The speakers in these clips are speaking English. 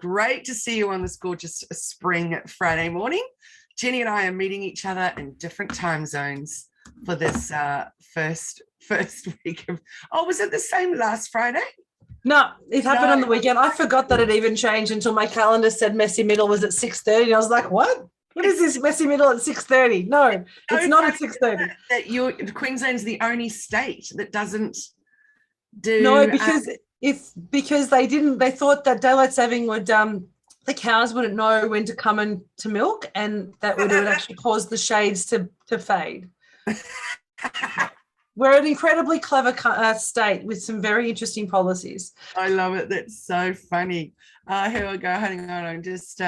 great to see you on this gorgeous spring Friday morning. Jenny and I are meeting each other in different time zones for this first week of, was it the same last Friday? No, it happened on the weekend. I forgot that it even changed until my calendar said messy middle was at 6:30. And I was like, what? What is this messy middle at 6:30? No, it's not at 6:30. That Queensland's the only state that doesn't do. No, because they thought that daylight saving would the cows wouldn't know when to come and to milk, and that would actually cause the shades to fade. We're an incredibly clever state with some very interesting policies. I love it. That's so funny. Here we go. Hang on. I'm just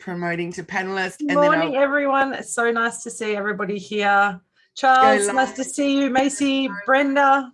promoting to panelists. Good morning, everyone. It's so nice to see everybody here. Charles, nice to see you. Macy, Brenda.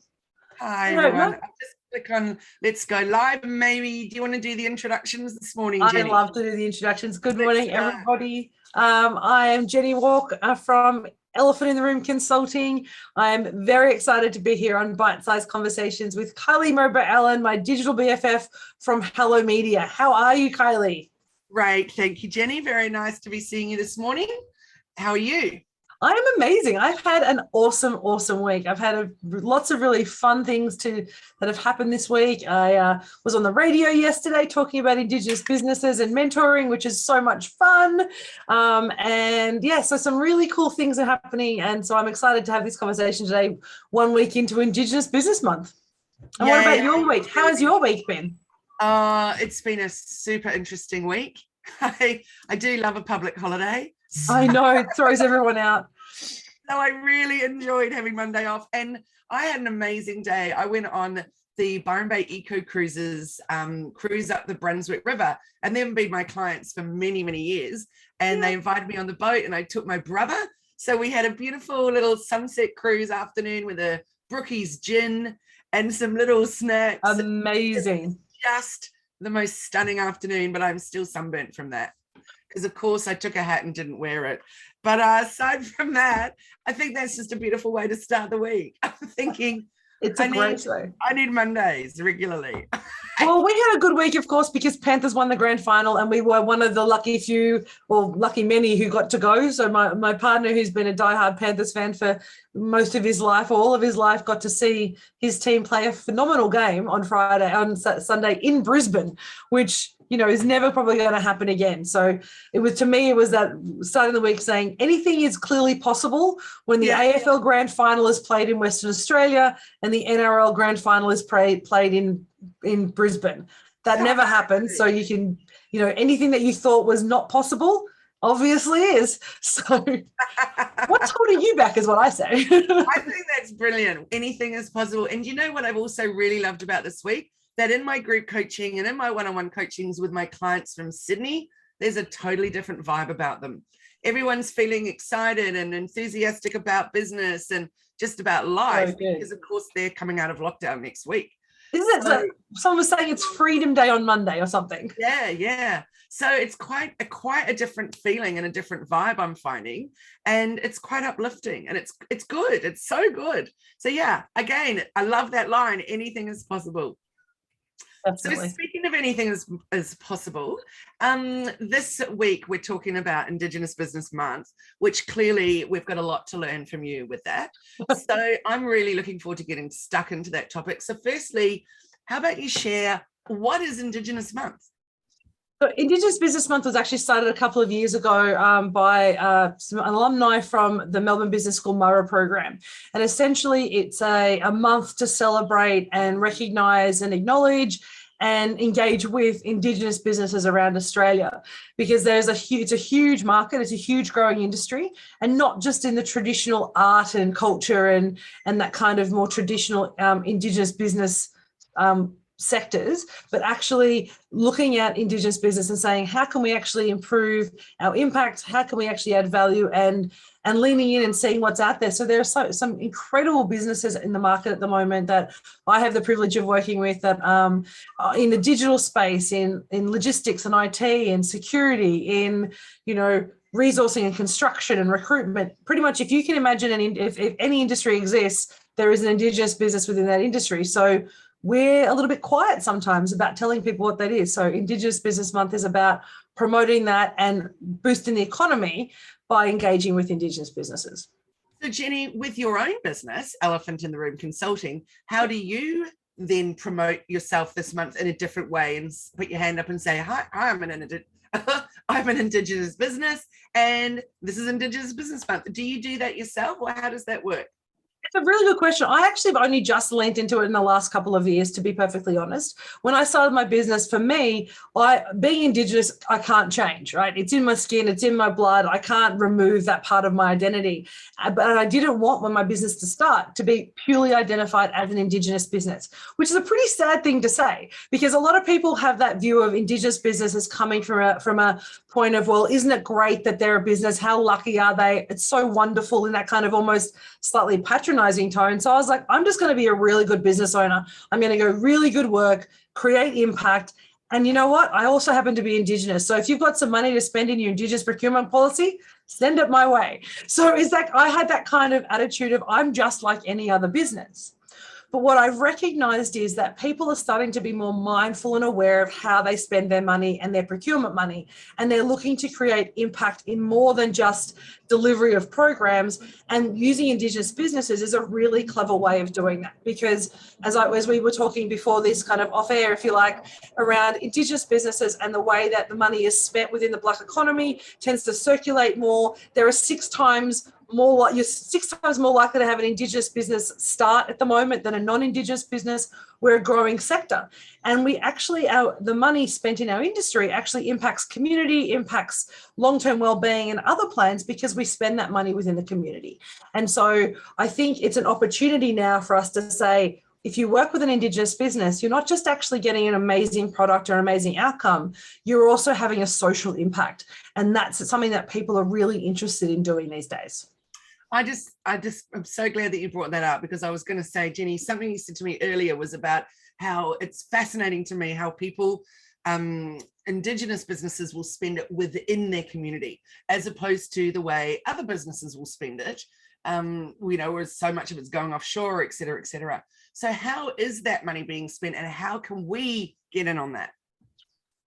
Hi, everyone. I'll just click on Let's Go Live. Maybe, do you want to do the introductions this morning, Jenny? I'd love to do the introductions. Good morning, everybody. I am Jenny Walk from Elephant in the Room Consulting. I'm very excited to be here on Bite Size Conversations with Kylie Mowbray Allen, my digital BFF from Hello Media. How are you, Kylie? Great. Thank you, Jenny. Very nice to be seeing you this morning. How are you? I am amazing. I've had an awesome week. I've had lots of really fun things that have happened this week. I was on the radio yesterday talking about Indigenous businesses and mentoring, which is so much fun. So some really cool things are happening. And so I'm excited to have this conversation today, 1 week into Indigenous Business Month. And what about your week? How has your week been? It's been a super interesting week. I do love a public holiday. I know, it throws everyone out. So I really enjoyed having Monday off, and I had an amazing day. I went on the Byron Bay Eco Cruises cruise up the Brunswick River, and they've been my clients for many, many years. And they invited me on the boat, and I took my brother. So we had a beautiful little sunset cruise afternoon with a Brookie's gin and some little snacks. Amazing. Just the most stunning afternoon, but I'm still sunburnt from that, because of course I took a hat and didn't wear it. But aside from that, I think that's just a beautiful way to start the week. I'm thinking it's a great way. I need Mondays regularly. Well, we had a good week, of course, because Panthers won the grand final, and we were one of the lucky few, or lucky many, who got to go. So my partner, who's been a diehard Panthers fan for most of his life, all of his life, got to see his team play a phenomenal game on Sunday in Brisbane, which, you know, is never probably going to happen again. So it was that starting the week saying anything is clearly possible when the AFL grand final is played in Western Australia and the NRL grand final is played in Brisbane. That never happened. So you can, anything that you thought was not possible obviously is. So what's holding you back is what I say. I think that's brilliant. Anything is possible. And you know what I've also really loved about this week? That in my group coaching and in my one-on-one coachings with my clients from Sydney, there's a totally different vibe about them. Everyone's feeling excited and enthusiastic about business and just about life, because of course they're coming out of lockdown next week. Isn't it? So someone was saying it's Freedom Day on Monday or something. Yeah. So it's quite a different feeling and a different vibe I'm finding, and it's quite uplifting, and it's good. It's so good. So yeah, again, I love that line. Anything is possible. Definitely. So speaking of anything is possible, this week we're talking about Indigenous Business Month, which clearly we've got a lot to learn from you with that. So I'm really looking forward to getting stuck into that topic. So firstly, how about you share, what is Indigenous Month? So Indigenous Business Month was actually started a couple of years ago by some alumni from the Melbourne Business School Murrah program. And essentially it's a month to celebrate and recognise and acknowledge and engage with Indigenous businesses around Australia, because it's a huge market, it's a huge growing industry, and not just in the traditional art and culture and that kind of more traditional Indigenous business sectors, but actually looking at Indigenous business and saying, how can we actually improve our impact? How can we actually add value, and leaning in and seeing what's out there? So there are some incredible businesses in the market at the moment that I have the privilege of working with, that in the digital space, in logistics and IT and security, in, resourcing and construction and recruitment. Pretty much, if you can imagine, if any industry exists, there is an Indigenous business within that industry. So we're a little bit quiet sometimes about telling people what that is. So Indigenous Business Month is about promoting that and boosting the economy by engaging with Indigenous businesses. So Jenny, with your own business, Elephant in the Room Consulting, how do you then promote yourself this month in a different way and put your hand up and say, hi, I'm an Indigenous business and this is Indigenous Business Month? Do you do that yourself, or how does that work? It's a really good question. I actually have only just leaned into it in the last couple of years, to be perfectly honest. When I started my business, for me, being Indigenous, I can't change, right? It's in my skin, it's in my blood. I can't remove that part of my identity. But I didn't want my business to start to be purely identified as an Indigenous business, which is a pretty sad thing to say, because a lot of people have that view of Indigenous business as coming from a point of, well, isn't it great that they're a business? How lucky are they? It's so wonderful, in that kind of almost slightly patronizing tone. So I was like, I'm just going to be a really good business owner. I'm going to go really good work, create impact. And you know what? I also happen to be Indigenous. So if you've got some money to spend in your Indigenous procurement policy, send it my way. So it's like I had that kind of attitude of, I'm just like any other business. But what I've recognized is that people are starting to be more mindful and aware of how they spend their money and their procurement money. And they're looking to create impact in more than just delivery of programs. And using Indigenous businesses is a really clever way of doing that. Because as we were talking before this, kind of off air, if you like, around Indigenous businesses and the way that the money is spent within the Black economy tends to circulate more. There are you're 6 times more likely to have an Indigenous business start at the moment than a non-Indigenous business. We're a growing sector. And the money spent in our industry actually impacts community, impacts long-term well-being and other plans, because we spend that money within the community. And so I think it's an opportunity now for us to say, if you work with an Indigenous business, you're not just actually getting an amazing product or an amazing outcome, you're also having a social impact. And that's something that people are really interested in doing these days. I'm so glad that you brought that up, because I was going to say, Jenny, something you said to me earlier was about how it's fascinating to me how people, Indigenous businesses will spend it within their community, as opposed to the way other businesses will spend it, where so much of it's going offshore, et cetera, et cetera. So how is that money being spent, and how can we get in on that?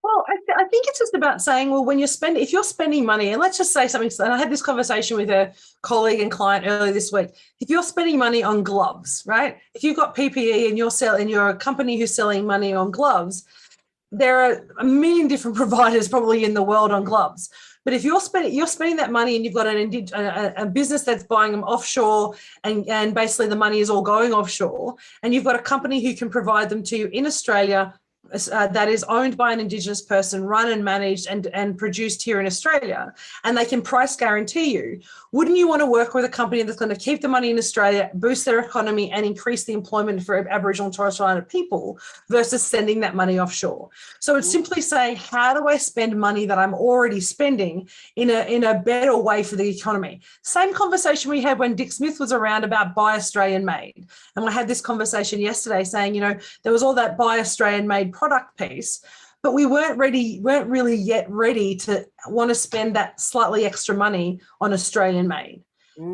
Well, I think it's just about saying, well, if you're spending money, and let's just say something, and I had this conversation with a colleague and client earlier this week. If you're spending money on gloves, right? If you've got PPE and you're a company who's selling money on gloves, there are a million different providers probably in the world on gloves. But if you're spending that money and you've got a business that's buying them offshore, and basically the money is all going offshore, and you've got a company who can provide them to you in Australia, that is owned by an Indigenous person, run and managed and produced here in Australia, and they can price guarantee you, wouldn't you want to work with a company that's going to keep the money in Australia, boost their economy and increase the employment for Aboriginal and Torres Strait Islander people, versus sending that money offshore? So it's simply saying, how do I spend money that I'm already spending in a better way for the economy? Same conversation we had when Dick Smith was around about buy Australian made. And we had this conversation yesterday saying, there was all that buy Australian made product piece, but we weren't really yet ready to want to spend that slightly extra money on Australian made.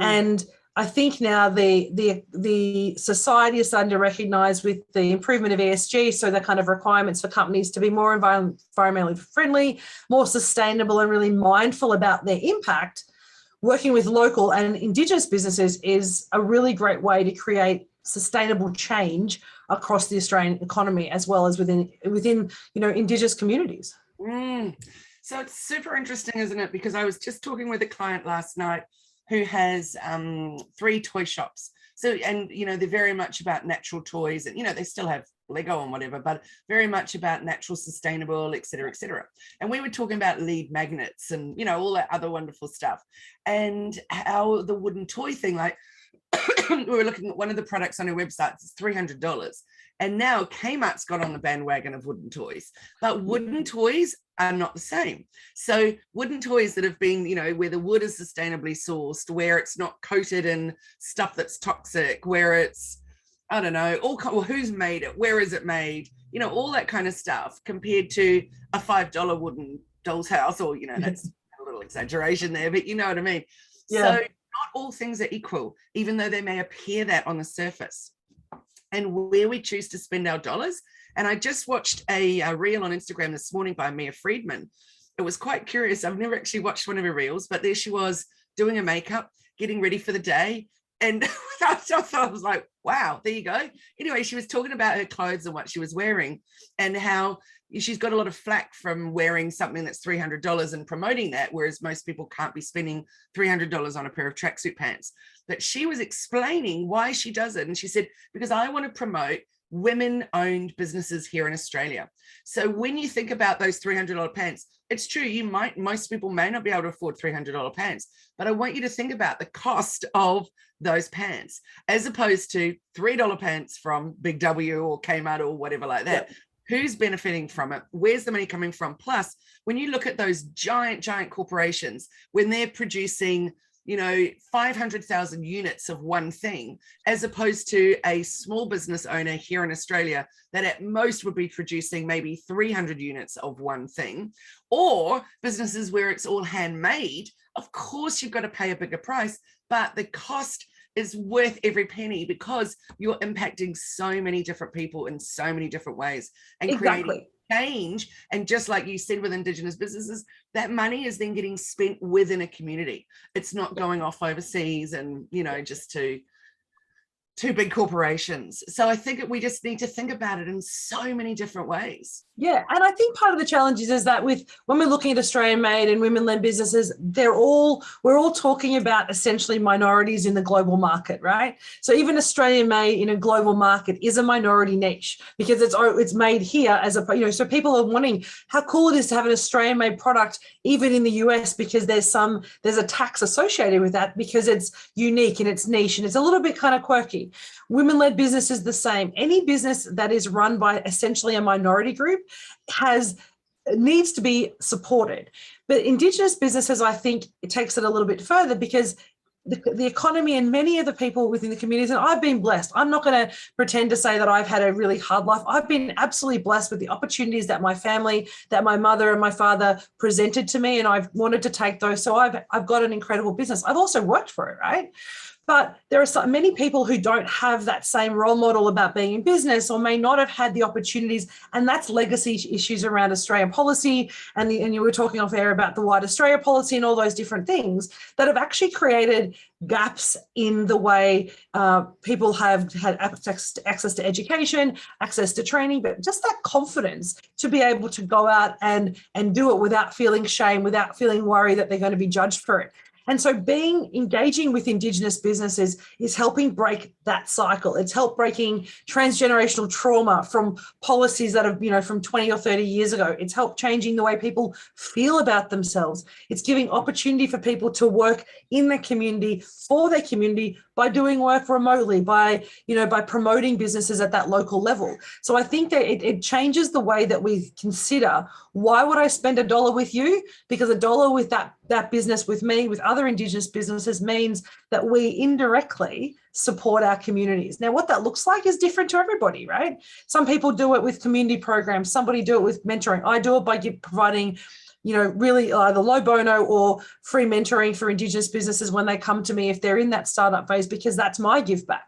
And I think now the society is starting to recognise, with the improvement of ESG, so the kind of requirements for companies to be more environmentally friendly, more sustainable, and really mindful about their impact, working with local and Indigenous businesses is a really great way to create sustainable change across the Australian economy, as well as within Indigenous communities. So it's super interesting, isn't it? Because I was just talking with a client last night who has 3 toy shops. So, and they're very much about natural toys, and they still have Lego and whatever, but very much about natural, sustainable, et cetera, et cetera. And we were talking about lead magnets and all that other wonderful stuff, and how the wooden toy thing, like we were looking at one of the products on our website, it's $300. And now Kmart's got on the bandwagon of wooden toys, but wooden toys are not the same. So wooden toys that have been, where the wood is sustainably sourced, where it's not coated in stuff that's toxic, where it's, I don't know, who's made it, where is it made, all that kind of stuff, compared to a $5 wooden doll's house, or, that's a little exaggeration there, but you know what I mean? Yeah. So not all things are equal, even though they may appear that on the surface. and where we choose to spend our dollars. And I just watched a reel on Instagram this morning by Mia Friedman. It was quite curious. I've never actually watched one of her reels, but there she was doing her makeup, getting ready for the day. And I thought, I was like, wow, there you go. Anyway, she was talking about her clothes and what she was wearing and how she's got a lot of flack from wearing something that's $300 and promoting that, whereas most people can't be spending $300 on a pair of tracksuit pants. But she was explaining why she does it. And she said, because I want to promote women-owned businesses here in Australia. So when you think about those $300 pants, it's true, most people may not be able to afford $300 pants, but I want you to think about the cost of those pants as opposed to $3 pants from Big W or Kmart or whatever like that. Yep. Who's benefiting from it? Where's the money coming from? Plus, when you look at those giant corporations, when they're producing 500,000 units of one thing, as opposed to a small business owner here in Australia that at most would be producing maybe 300 units of one thing, or businesses where it's all handmade, of course you've got to pay a bigger price, but the cost is worth every penny because you're impacting so many different people in so many different ways and creating change. And just like you said with Indigenous businesses, that money is then getting spent within a community. It's not going off overseas and just to big corporations. So I think we just need to think about it in so many different ways. Yeah, and I think part of the challenge is that when we're looking at Australian-made and women-led businesses, we're all talking about essentially minorities in the global market, right? So even Australian-made in a global market is a minority niche because it's made here as a so people are wanting how cool it is to have an Australian-made product even in the US because there's a tax associated with that because it's unique and it's niche and it's a little bit kind of quirky. Women-led business is the same. Any business that is run by essentially a minority group needs to be supported. But Indigenous businesses, I think, it takes it a little bit further because the economy and many of the people within the communities, and I've been blessed. I'm not going to pretend to say that I've had a really hard life. I've been absolutely blessed with the opportunities that my family, that my mother and my father presented to me, and I've wanted to take those. So I've got an incredible business. I've also worked for it, right? But there are so many people who don't have that same role model about being in business or may not have had the opportunities. And that's legacy issues around Australian policy. And you were talking off air about the White Australia policy and all those different things that have actually created gaps in the way people have had access to education, access to training, but just that confidence to be able to go out and do it without feeling shame, without feeling worried that they're going to be judged for it. And so engaging with Indigenous businesses is helping break that cycle. It's helped breaking transgenerational trauma from policies that have, from 20 or 30 years ago. It's helped changing the way people feel about themselves. It's giving opportunity for people to work in their community, for their community, by doing work remotely, by promoting businesses at that local level. So I think that it changes the way that we consider, why would I spend $1 with you? Because $1 with that business with me, with other Indigenous businesses, means that we indirectly support our communities. Now, what that looks like is different to everybody, right? Some people do it with community programs. Somebody do it with mentoring. I do it by providing really either low bono or free mentoring for Indigenous businesses when they come to me if they're in that startup phase, because that's my give back.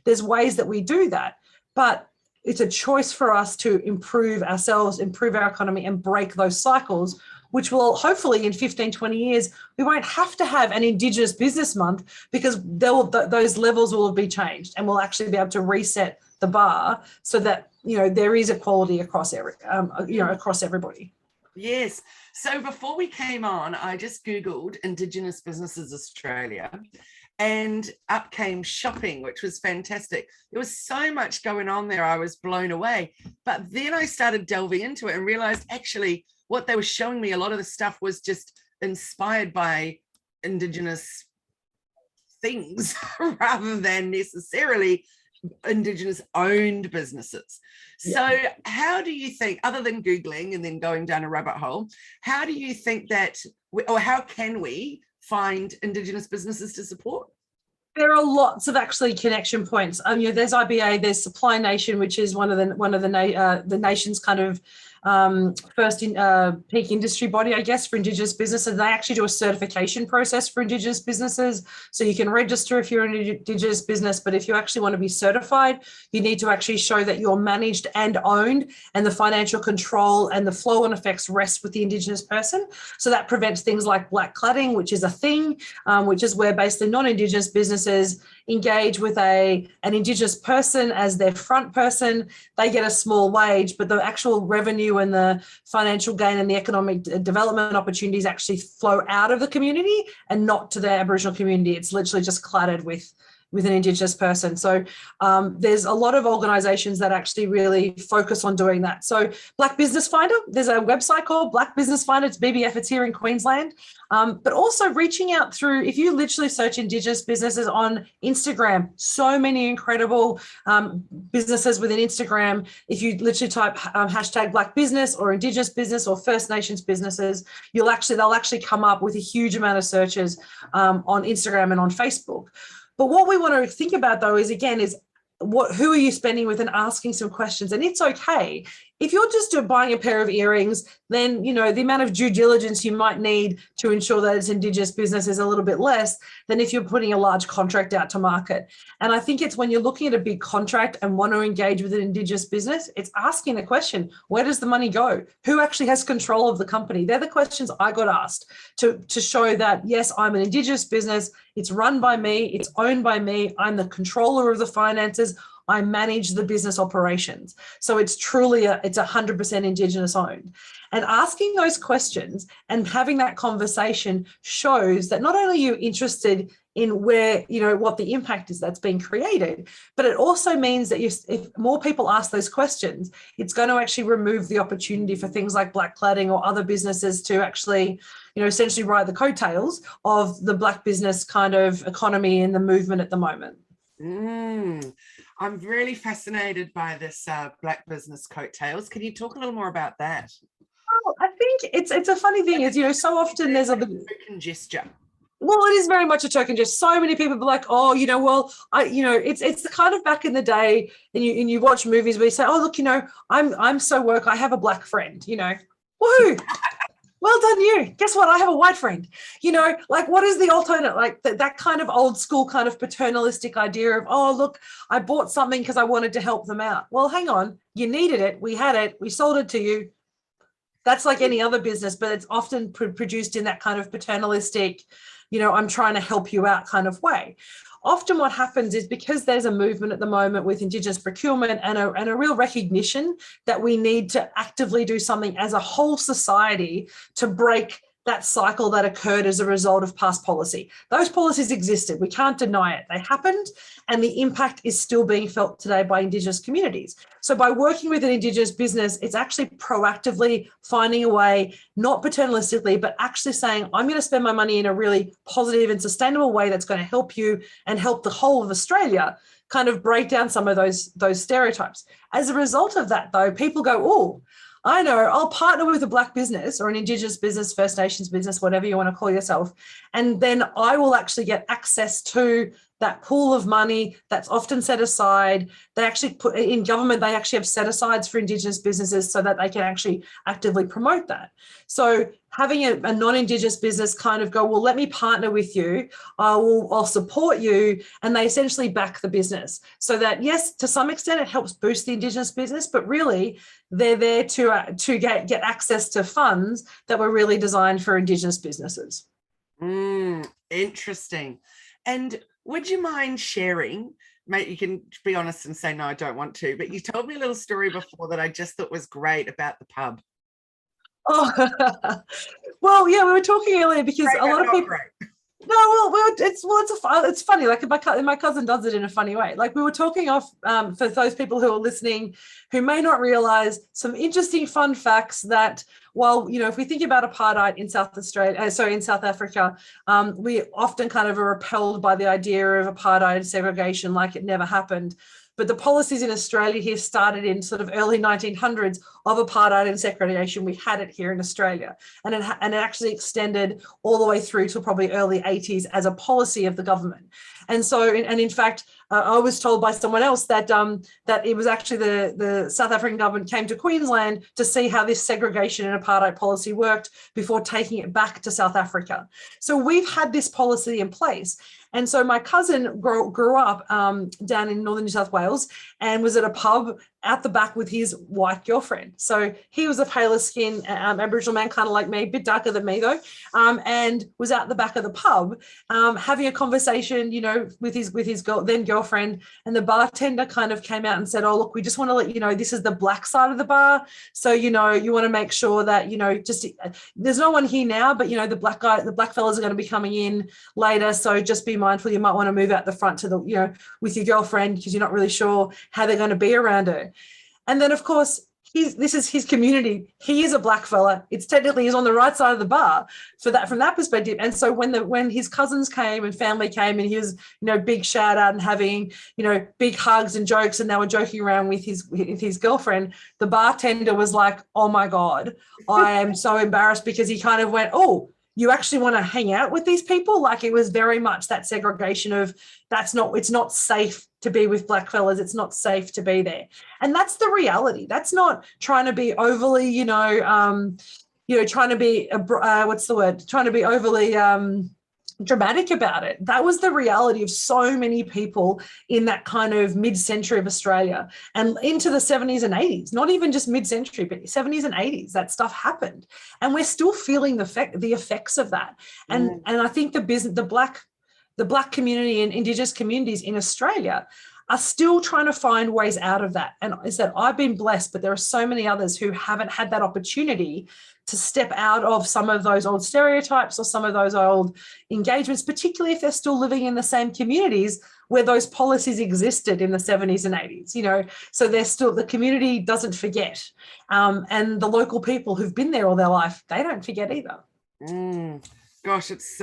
There's ways that we do that, but it's a choice for us to improve ourselves, improve our economy, and break those cycles, which will hopefully in 15, 20 years, we won't have to have an Indigenous Business Month because those levels will be changed and we'll actually be able to reset the bar so that, there is equality across everybody. Yes. So before we came on, I just Googled Indigenous Businesses Australia and up came shopping, which was fantastic. There was so much going on there. I was blown away. But then I started delving into it and realized actually what they were showing me, a lot of the stuff was just inspired by Indigenous things rather than necessarily Indigenous owned businesses. So how do you think, other than Googling and then going down a rabbit hole, how do you think that, or how can we find Indigenous businesses to support? There are lots of actually connection points. There's IBA, there's Supply Nation, which is one of the nation's kind of first peak industry body, I guess, for Indigenous businesses. They actually do a certification process for Indigenous businesses. So you can register if you're an Indigenous business, but if you actually want to be certified, you need to actually show that you're managed and owned, and the financial control and the flow and effects rest with the Indigenous person. So that prevents things like black cladding, which is a thing, which is where basically non-Indigenous businesses engage with an Indigenous person as their front person. They get a small wage, but the actual revenue and the financial gain and the economic development opportunities actually flow out of the community and not to the Aboriginal community. It's literally just cluttered with an Indigenous person. So there's a lot of organisations that actually really focus on doing that. So Black Business Finder, there's a website called Black Business Finder. It's BBF, it's here in Queensland. But also reaching out through, if you literally search Indigenous businesses on Instagram, so many incredible businesses within Instagram. If you literally type hashtag Black Business or Indigenous business or First Nations businesses, they'll actually come up with a huge amount of searches on Instagram and on Facebook. But what we want to think about, though, is who are you spending with, and asking some questions. And it's okay. If you're just buying a pair of earrings, then, the amount of due diligence you might need to ensure that it's Indigenous business is a little bit less than if you're putting a large contract out to market. And I think it's when you're looking at a big contract and want to engage with an Indigenous business, it's asking the question, where does the money go? Who actually has control of the company? They're the questions I got asked to show that, yes, I'm an Indigenous business. It's run by me. It's owned by me. I'm the controller of the finances. I manage the business operations. So it's truly, it's 100% Indigenous owned. And asking those questions and having that conversation shows that not only are you interested in where, what the impact is that's being created, but it also means that if more people ask those questions, it's going to actually remove the opportunity for things like black cladding or other businesses to actually, essentially ride the coattails of the Black business kind of economy and the movement at the moment. I'm really fascinated by this Black business coattails. Can you talk a little more about that? Well, I think it's a funny thing is, so often there's a token gesture. Well, it is very much a token gesture. So many people be like, oh, it's the kind of back in the day, and you watch movies where you say, oh, look, I'm so woke, I have a black friend, woohoo. Well done you. Guess what? I have a white friend. What is the alternate? Like that kind of old school kind of paternalistic idea of, oh, look, I bought something because I wanted to help them out. Well, hang on. You needed it. We had it. We sold it to you. That's like any other business, but it's often produced in that kind of paternalistic, I'm trying to help you out kind of way. Often what happens is, because there's a movement at the moment with Indigenous procurement and a real recognition that we need to actively do something as a whole society to break that cycle that occurred as a result of past policy. Those policies existed. We can't deny it. They happened, and the impact is still being felt today by Indigenous communities. So by working with an Indigenous business, it's actually proactively finding a way, not paternalistically, but actually saying, I'm going to spend my money in a really positive and sustainable way that's going to help you and help the whole of Australia kind of break down some of those stereotypes. As a result of that, though, people go, oh, I know, I'll partner with a Black business or an Indigenous business, First Nations business, whatever you want to call yourself. And then I will actually get access to that pool of money that's often set aside. They actually put in government, they actually have set asides for Indigenous businesses so that they can actually actively promote that. So having a non-Indigenous business kind of go, well, let me partner with you, I'll support you, and they essentially back the business. So that, yes, to some extent it helps boost the Indigenous business, but really they're there to get access to funds that were really designed for Indigenous businesses. Interesting. And would you mind sharing, mate, you can be honest and say, no, I don't want to, but you told me a little story before that I just thought was great about the pub. Oh, well, yeah, we were talking earlier because a lot of people. No, well, it's funny. Like my cousin does it in a funny way. Like we were talking off for those people who are listening, who may not realize some interesting fun facts that while, if we think about apartheid in in South Africa, we often kind of are repelled by the idea of apartheid and segregation like it never happened. But the policies in Australia here started in sort of early 1900s of apartheid and segregation, we had it here in Australia. And it actually extended all the way through to probably early 80s as a policy of the government. And so, and in fact, I was told by someone else that that it was actually the South African government came to Queensland to see how this segregation and apartheid policy worked before taking it back to South Africa. So we've had this policy in place. And so my cousin grew up down in northern New South Wales and was at a pub out the back with his white girlfriend. So he was a paler skinned Aboriginal man, kind of like me, a bit darker than me though, and was out the back of the pub having a conversation, you know, with his then girlfriend. And the bartender kind of came out and said, "Oh, look, we just want to let you know this is the black side of the bar. So, you know, you want to make sure that, you know, just there's no one here now, but, you know, the black fellas are going to be coming in later. So just be mindful. You might want to move out the front to the, you know, with your girlfriend because you're not really sure how they're going to be around her." And then, of course, this is his community. He is a black fella. It's technically he's on the right side of the bar from that perspective. And so when his cousins came and family came and he was, you know, big shout out and having, you know, big hugs and jokes and they were joking around with his girlfriend, the bartender was like, "Oh my God, I am so embarrassed," because he kind of went, "Oh, you actually want to hang out with these people?" Like it was very much that segregation of it's not safe to be with black fellas. It's not safe to be there. And that's the reality. That's not trying to be overly, trying to be, trying to be overly dramatic about it. That was the reality of so many people in that kind of mid-century of Australia and into the 70s and 80s, not even just mid-century, but 70s and 80s, that stuff happened. And we're still feeling the effects of that. And I think the black community and Indigenous communities in Australia are still trying to find ways out of that. And is that I've been blessed, but there are so many others who haven't had that opportunity to step out of some of those old stereotypes or some of those old engagements, particularly if they're still living in the same communities where those policies existed in the 70s and 80s, you know, so they're still, the community doesn't forget. And the local people who've been there all their life, they don't forget either. Gosh, it's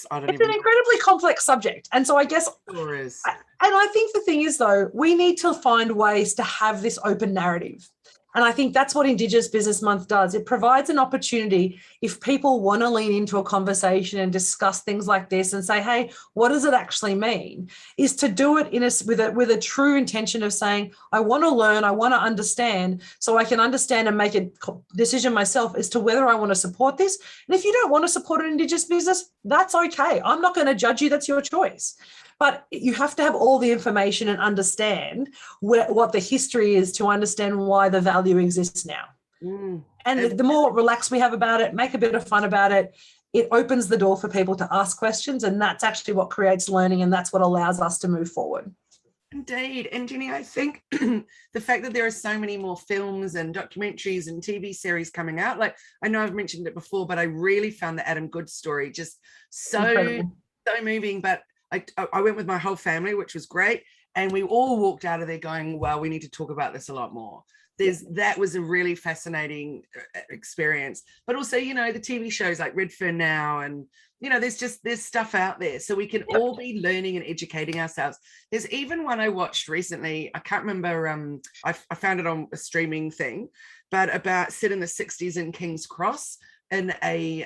I don't it's an incredibly complex subject. And so I guess, sure is. And I think the thing is though, we need to find ways to have this open narrative. And I think that's what Indigenous Business Month does. It provides an opportunity if people want to lean into a conversation and discuss things like this and say, hey, what does it actually mean? Is to do it with a true intention of saying, I want to learn, I want to understand, so I can understand and make a decision myself as to whether I want to support this. And if you don't want to support an Indigenous business, that's okay. I'm not going to judge you. That's your choice. But you have to have all the information and understand what the history is to understand why the value exists now. And the more relaxed we have about it, make a bit of fun about it, it opens the door for people to ask questions. And that's actually what creates learning. And that's what allows us to move forward. Indeed. And Jenny, I think the fact that there are so many more films and documentaries and TV series coming out, like I know I've mentioned it before, but I really found the Adam Good story just so moving. But I went with my whole family, which was great. And we all walked out of there going, well, we need to talk about this a lot more. That was a really fascinating experience. But also, you know, the TV shows like Redfern Now and, you know, there's stuff out there. So we can all be learning and educating ourselves. There's even one I watched recently. I can't remember. I found it on a streaming thing, but about set in the 60s in King's Cross in a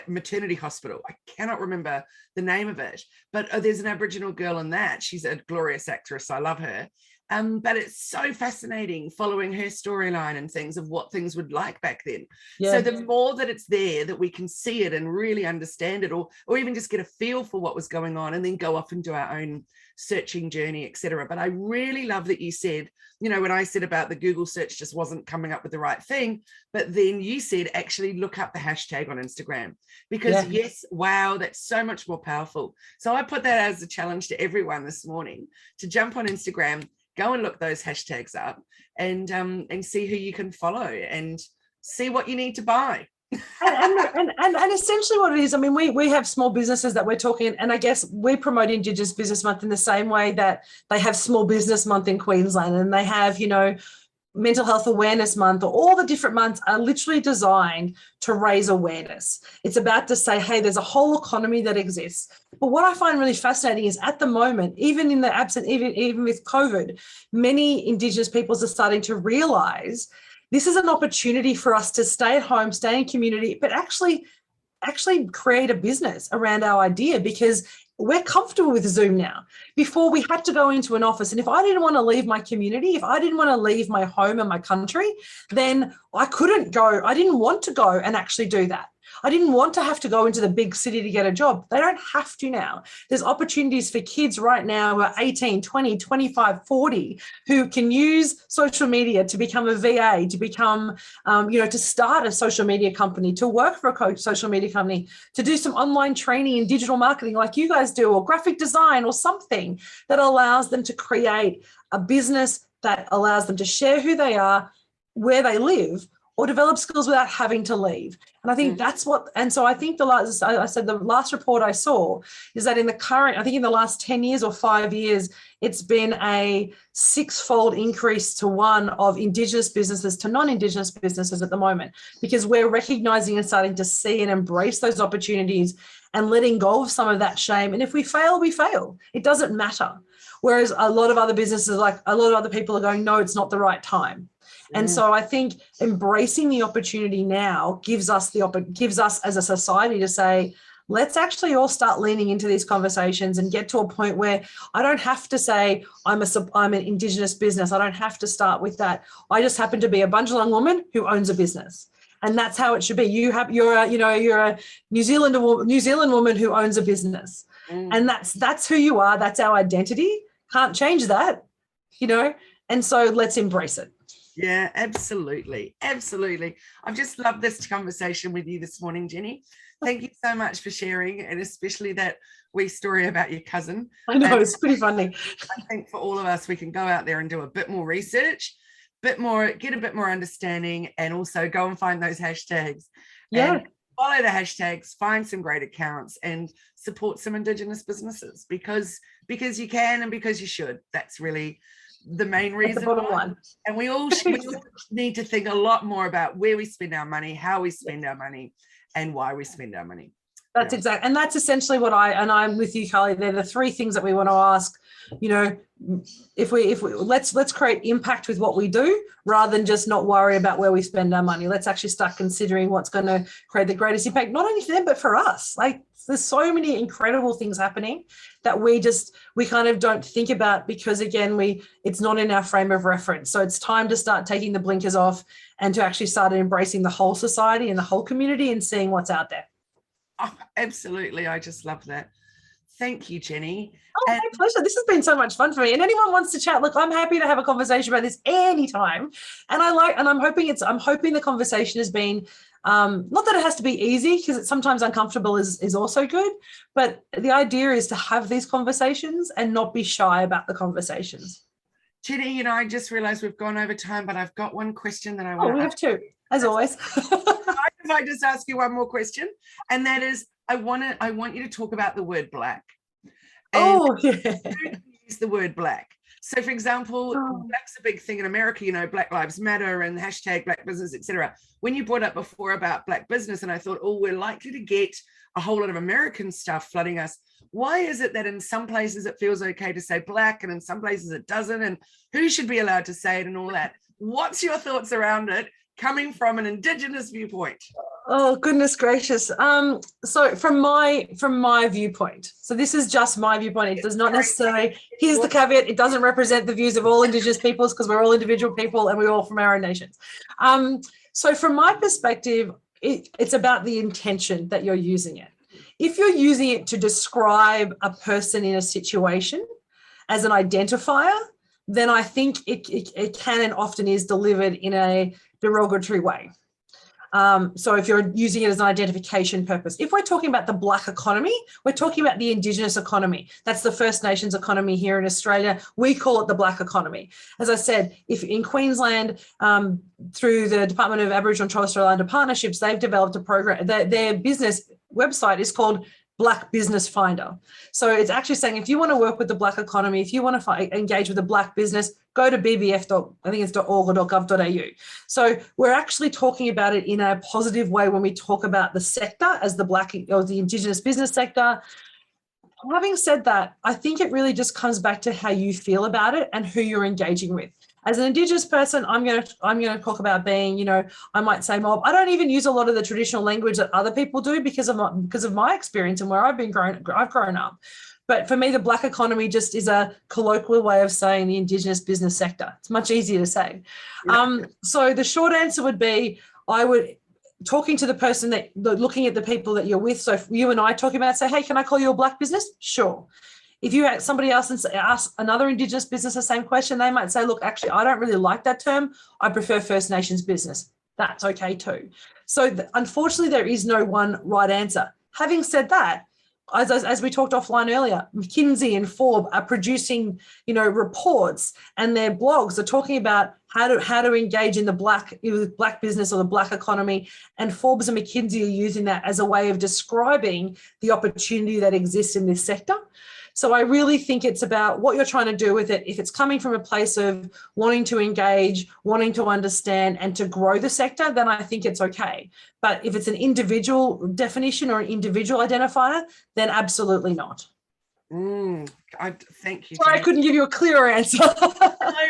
maternity hospital. I cannot remember the name of it, but there's an Aboriginal girl in that. She's a glorious actress. I love her. But it's so fascinating following her storyline and things of what things would like back then. So the more that it's there, that we can see it and really understand it, or even just get a feel for what was going on and then go off and do our own searching journey, etc. But I really love that you said, you know, when I said about the Google search just wasn't coming up with the right thing, but then you said actually look up the hashtag on Instagram, because yes, wow, that's so much more powerful. So I put that as a challenge to everyone this morning to jump on Instagram, go and look those hashtags up and see who you can follow and see what you need to buy. and essentially what it is, I mean, we have small businesses that we're talking, and I guess we promote Indigenous Business Month in the same way that they have Small Business Month in Queensland, and they have, you know, Mental Health Awareness Month, or all the different months are literally designed to raise awareness. It's about to say, hey, there's a whole economy that exists. But what I find really fascinating is at the moment, even in the absent, even with COVID, many Indigenous peoples are starting to realize this is an opportunity for us to stay at home, stay in community, but actually create a business around our idea, because we're comfortable with Zoom now. Before, we had to go into an office, and if I didn't want to leave my community, if I didn't want to leave my home and my country, then I couldn't go. I didn't want to go and actually do that. I didn't want to have to go into the big city to get a job. They don't have to now. There's opportunities for kids right now who are 18, 20, 25, 40, who can use social media to become a VA, to become, to start a social media company, to work for a social media company, to do some online training in digital marketing like you guys do, or graphic design, or something that allows them to create a business that allows them to share who they are, where they live, or develop skills without having to leave. And I think that's what, and so I think the last report I saw is that in the last 10 years or 5 years, it's been a 6-fold increase to one of Indigenous businesses to non-Indigenous businesses at the moment, because we're recognizing and starting to see and embrace those opportunities and letting go of some of that shame. And if we fail, we fail. It doesn't matter. Whereas a lot of other businesses, like a lot of other people are going, no, it's not the right time. And so I think embracing the opportunity now gives us as a society to say, let's actually all start leaning into these conversations and get to a point where I don't have to say I'm an Indigenous business. I don't have to start with that. I just happen to be a Bundjalung woman who owns a business. And that's how it should be. You're a New Zealand woman who owns a business. And that's who you are. That's our identity. Can't change that, and so let's embrace it. Yeah, absolutely. Absolutely. I've just loved this conversation with you this morning, Jenny. Thank you so much for sharing, and especially that wee story about your cousin. I know, it's pretty funny. I think for all of us, we can go out there and do a bit more research, get a bit more understanding, and also go and find those hashtags. Yeah. And follow the hashtags, find some great accounts, and support some Indigenous businesses because you can and because you should. That's really the main reason. The bottom line. And we all need to think a lot more about where we spend our money, how we spend our money, and why we spend our money. That's exactly, and that's essentially what I'm with you, Carly. They're the 3 things that we want to ask. If we let's create impact with what we do, rather than just not worry about where we spend our money. Let's actually start considering what's going to create the greatest impact, not only for them but for us. Like, there's so many incredible things happening that we kind of don't think about, because again, it's not in our frame of reference. So it's time to start taking the blinkers off and to actually start embracing the whole society and the whole community and seeing what's out there. Oh, absolutely. I just love that. Thank you, Jenny. Oh, my pleasure. This has been so much fun for me. And anyone wants to chat, look, I'm happy to have a conversation about this anytime. And I'm hoping the conversation has been, not that it has to be easy, because it's sometimes uncomfortable is also good, but the idea is to have these conversations and not be shy about the conversations. Jenny, I just realized we've gone over time, but I've got one question that I want to ask. We have 2, as always. If I just ask you one more question, and that is, I want you to talk about the word black. And use the word black. So, for example, black's a big thing in America, Black Lives Matter and hashtag Black business, etc. When you brought up before about Black business, and I thought, we're likely to get a whole lot of American stuff flooding us. Why is it that in some places it feels okay to say black and in some places it doesn't? And who should be allowed to say it and all that? What's your thoughts around it, coming from an Indigenous viewpoint? Oh, goodness gracious. So from my viewpoint, so this is just my viewpoint. It does not necessarily, here's the caveat, it doesn't represent the views of all Indigenous peoples, because we're all individual people and we're all from our own nations. So from my perspective, it's about the intention that you're using it. If you're using it to describe a person in a situation as an identifier, then I think it can and often is delivered in a derogatory way. So if you're using it as an identification purpose, if we're talking about the Black economy, we're talking about the Indigenous economy. That's the First Nations economy here in Australia. We call it the Black economy. As I said, if in Queensland, through the Department of Aboriginal and Torres Strait Islander Partnerships, they've developed a program. Their business website is called Black Business Finder. So it's actually saying if you want to work with the Black economy, if you want to engage with a Black business, go to bbf.org.gov.au. So we're actually talking about it in a positive way when we talk about the sector as the Black or the Indigenous business sector. Having said that, I think it really just comes back to how you feel about it and who you're engaging with. As an Indigenous person, I'm going to talk about being, you know, I might say mob. I don't even use a lot of the traditional language that other people do because of my experience and where I've grown up. But for me, the Black economy just is a colloquial way of saying the Indigenous business sector. It's much easier to say. So the short answer would be, talking to the person looking at the people that you're with. So if you and I talking about, say, hey, can I call you a Black business? Sure. If you had somebody else and ask another Indigenous business the same question, they might say, look, actually, I don't really like that term. I prefer First Nations business. That's okay too. So unfortunately, there is no one right answer. Having said that, as we talked offline earlier, McKinsey and Forbes are producing, you know, reports, and their blogs are talking about how to engage in the Black business or the Black economy. And Forbes and McKinsey are using that as a way of describing the opportunity that exists in this sector. So I really think it's about what you're trying to do with it. If it's coming from a place of wanting to engage, wanting to understand and to grow the sector, then I think it's okay. But if it's an individual definition or an individual identifier, then absolutely not. Thank you. Sorry, I couldn't give you a clearer answer. No,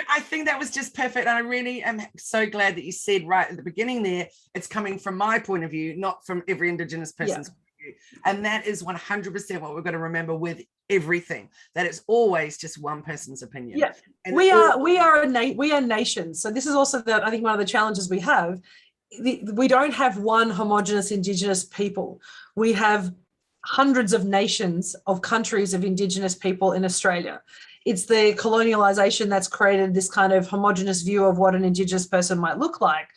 I think that was just perfect. And I really am so glad that you said right at the beginning there, it's coming from my point of view, not from every Indigenous person's point of view. And that is 100% what we've got to remember with everything, that it's always just one person's opinion. Yeah, and we are nations. So this is also I think one of the challenges we have. We don't have one homogenous Indigenous people. We have hundreds of nations of countries of Indigenous people in Australia. It's the colonialisation that's created this kind of homogenous view of what an Indigenous person might look like.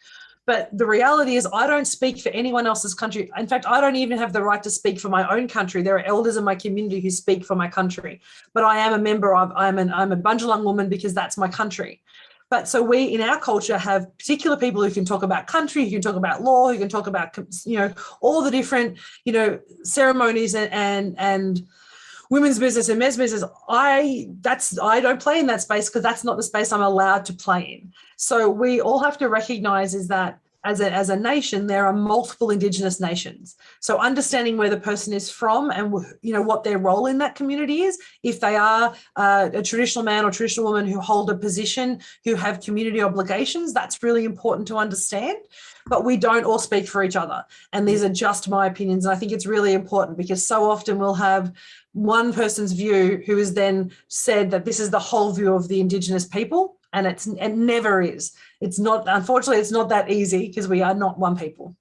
But the reality is I don't speak for anyone else's country. In fact, I don't even have the right to speak for my own country. There are elders in my community who speak for my country. But I am a member of, I'm a Bundjalung woman because that's my country. But so we, in our culture, have particular people who can talk about country, who can talk about law, who can talk about, you know, all the different, you know, ceremonies and women's business and men's business. I don't play in that space because that's not the space I'm allowed to play in. So we all have to recognize is that as a nation, there are multiple Indigenous nations. So understanding where the person is from and, you know, what their role in that community is, if they are a traditional man or traditional woman who hold a position, who have community obligations, that's really important to understand. But we don't all speak for each other. And these are just my opinions. And I think it's really important because so often we'll have one person's view who is then said that this is the whole view of the Indigenous people. And it never is. It's not, unfortunately, it's not that easy because we are not one people.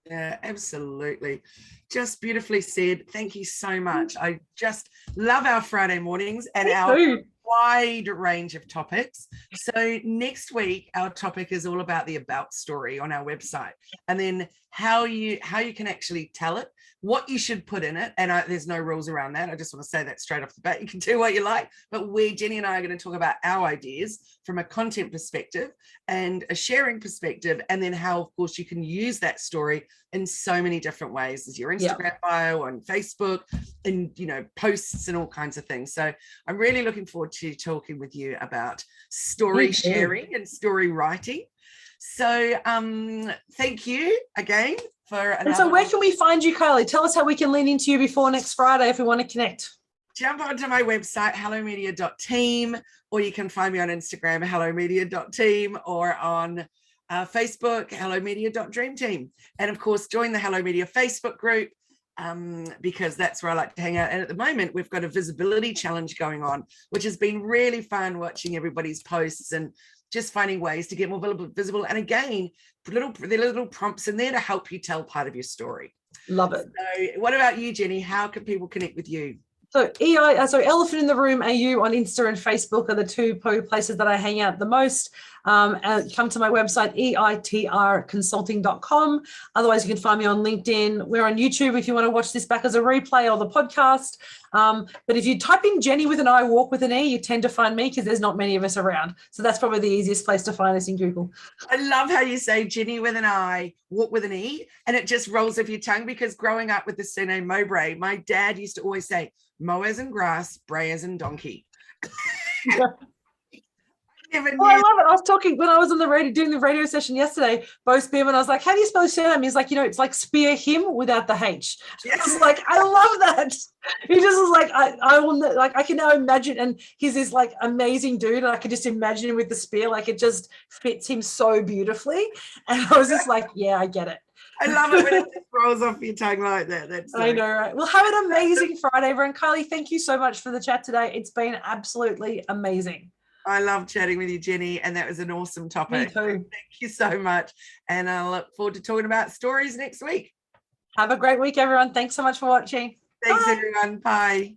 Yeah, absolutely. Just beautifully said. Thank you so much. I just love our Friday mornings and our wide range of topics. So next week, our topic is all about the about story on our website, and then how you can actually tell it, what you should put in it. And there's no rules around that. I just want to say that straight off the bat. You can do what you like, but Jenny and I are going to talk about our ideas from a content perspective and a sharing perspective, and then how, of course, you can use that story in so many different ways, as your Instagram bio, on Facebook, and, you know, posts and all kinds of things. So I'm really looking forward to talking with you about story sharing and story writing. So thank you again for another. And so where can we find you, Kylie? Tell us how we can lean into you before next Friday if we want to connect. Jump onto my website, hellomedia.team, or you can find me on Instagram, hellomedia.team, or on Facebook, hellomedia.dreamteam. And of course, join the Hello Media Facebook group, because that's where I like to hang out. And at the moment, we've got a visibility challenge going on, which has been really fun watching everybody's posts and just finding ways to get more visible. And again, there are little prompts in there to help you tell part of your story. Love it. So what about you, Jenny? How can people connect with you? So Elephant in the Room AU on Insta and Facebook are the two places that I hang out the most. And come to my website, EITRconsulting.com. Otherwise, you can find me on LinkedIn. We're on YouTube if you want to watch this back as a replay or the podcast. But if you type in Jenny with an I, walk with an E, you tend to find me because there's not many of us around. So that's probably the easiest place to find us in Google. I love how you say Jenny with an I, walk with an E, and it just rolls off your tongue, because growing up with the surname Mowbray, my dad used to always say, mow as in grass, bray as in donkey. Yeah. I love it. I was talking when I was on the radio doing the radio session yesterday, Bo Spearman. I was like, how do you spell his surname? He's like, it's like spear him without the H. Yes. I was like, I love that. He just was like, I will, like, I can now imagine, and he's this like amazing dude, and I could just imagine him with the spear, like it just fits him so beautifully. And I was just like, yeah, I get it. I love it when it just rolls off your tongue like that. That's I know, right? Well, have an amazing Friday, everyone. Kylie, thank you so much for the chat today. It's been absolutely amazing. I love chatting with you, Jenny, and that was an awesome topic. Me too. Thank you so much. And I look forward to talking about stories next week. Have a great week, everyone. Thanks so much for watching. Thanks, everyone. Bye.